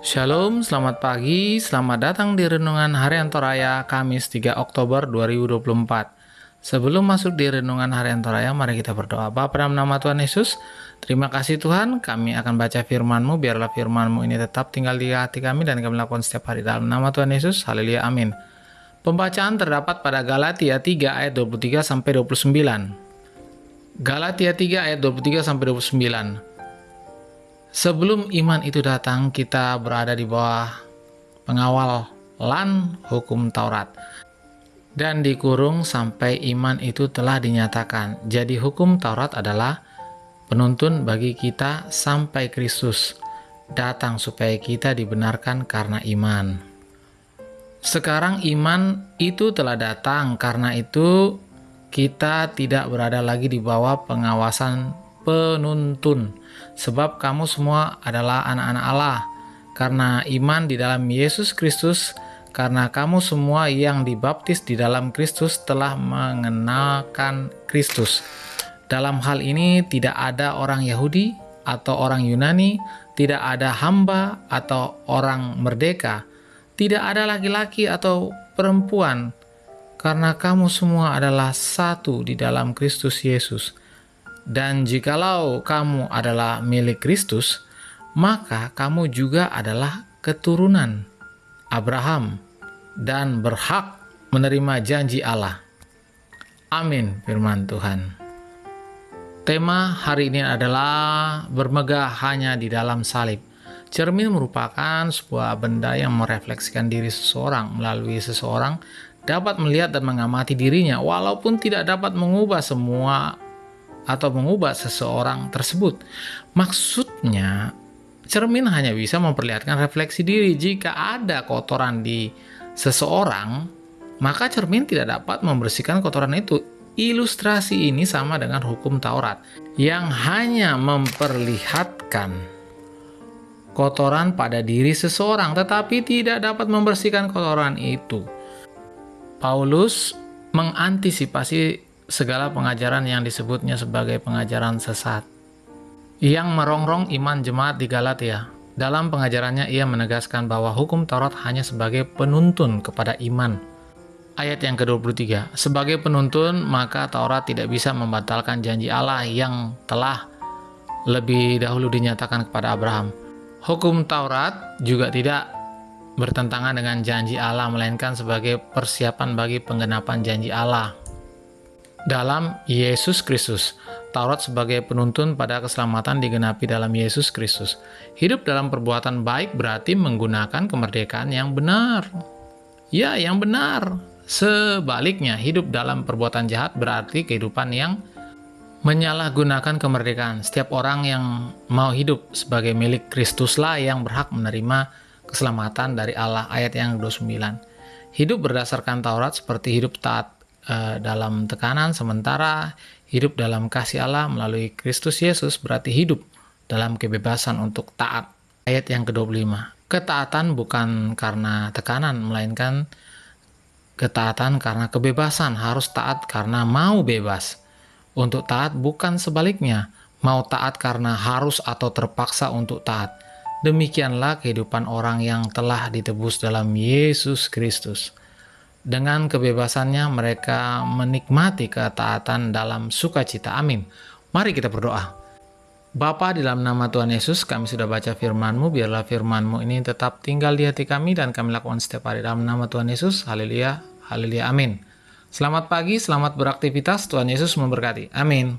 Shalom, selamat pagi, selamat datang di Renungan Harian Toraya Kamis 3 Oktober 2024. Sebelum masuk di Renungan Harian Toraya, mari kita berdoa. Bapa dalam nama Tuhan Yesus, terima kasih Tuhan, kami akan baca firman-Mu, biarlah firman-Mu ini tetap tinggal di hati kami dan kami lakukan setiap hari dalam nama Tuhan Yesus, haleluya, amin. Pembacaan terdapat pada Galatia 3 ayat 23 sampai 29. Galatia 3 ayat 23 sampai 29. Sebelum iman itu datang, kita berada di bawah pengawalan hukum Taurat dan dikurung sampai iman itu telah dinyatakan. Jadi hukum Taurat adalah penuntun bagi kita sampai Kristus datang supaya kita dibenarkan karena iman. Sekarang iman itu telah datang, karena itu kita tidak berada lagi di bawah pengawasan penuntun, sebab kamu semua adalah anak-anak Allah karena iman di dalam Yesus Kristus, karena kamu semua yang dibaptis di dalam Kristus telah mengenalkan Kristus. Dalam hal ini tidak ada orang Yahudi atau orang Yunani, tidak ada hamba atau orang merdeka, tidak ada laki-laki atau perempuan, karena kamu semua adalah satu di dalam Kristus Yesus. Dan jikalau kamu adalah milik Kristus, maka kamu juga adalah keturunan Abraham dan berhak menerima janji Allah. Amin, firman Tuhan. Tema hari ini adalah bermegah hanya di dalam salib. Cermin merupakan sebuah benda yang merefleksikan diri seseorang. Melalui seseorang dapat melihat dan mengamati dirinya, walaupun tidak dapat mengubah semua atau mengubah seseorang tersebut. Maksudnya, cermin hanya bisa memperlihatkan refleksi diri. Jika ada kotoran di seseorang, maka cermin tidak dapat membersihkan kotoran itu. Ilustrasi ini sama dengan hukum Taurat yang hanya memperlihatkan kotoran pada diri seseorang, tetapi tidak dapat membersihkan kotoran itu. Paulus mengantisipasi segala pengajaran yang disebutnya sebagai pengajaran sesat yang merongrong iman jemaat di Galatia. Dalam pengajarannya ia menegaskan bahwa hukum Taurat hanya sebagai penuntun kepada iman. Ayat yang ke-23, sebagai penuntun maka Taurat tidak bisa membatalkan janji Allah yang telah lebih dahulu dinyatakan kepada Abraham. Hukum Taurat juga tidak bertentangan dengan janji Allah, melainkan sebagai persiapan bagi penggenapan janji Allah dalam Yesus Kristus. Taurat sebagai penuntun pada keselamatan digenapi dalam Yesus Kristus. Hidup dalam perbuatan baik berarti menggunakan kemerdekaan yang benar. Ya, yang benar. Sebaliknya, hidup dalam perbuatan jahat berarti kehidupan yang menyalahgunakan kemerdekaan. Setiap orang yang mau hidup sebagai milik Kristuslah yang berhak menerima keselamatan dari Allah. Ayat yang 29. Hidup berdasarkan Taurat seperti hidup taat dalam tekanan, sementara hidup dalam kasih Allah melalui Kristus Yesus berarti hidup dalam kebebasan untuk taat. Ayat yang ke-25. Ketaatan bukan karena tekanan, melainkan ketaatan karena kebebasan. Harus taat karena mau bebas. Untuk taat bukan sebaliknya, mau taat karena harus atau terpaksa untuk taat. Demikianlah kehidupan orang yang telah ditebus dalam Yesus Kristus. Dengan kebebasannya mereka menikmati ketaatan dalam sukacita. Amin. Mari kita berdoa. Bapa, di dalam nama Tuhan Yesus, kami sudah baca firman-Mu. Biarlah firman-Mu ini tetap tinggal di hati kami dan kami lakukan setiap hari dalam nama Tuhan Yesus. Haleluya, haleluya, amin. Selamat pagi, selamat beraktivitas. Tuhan Yesus memberkati. Amin.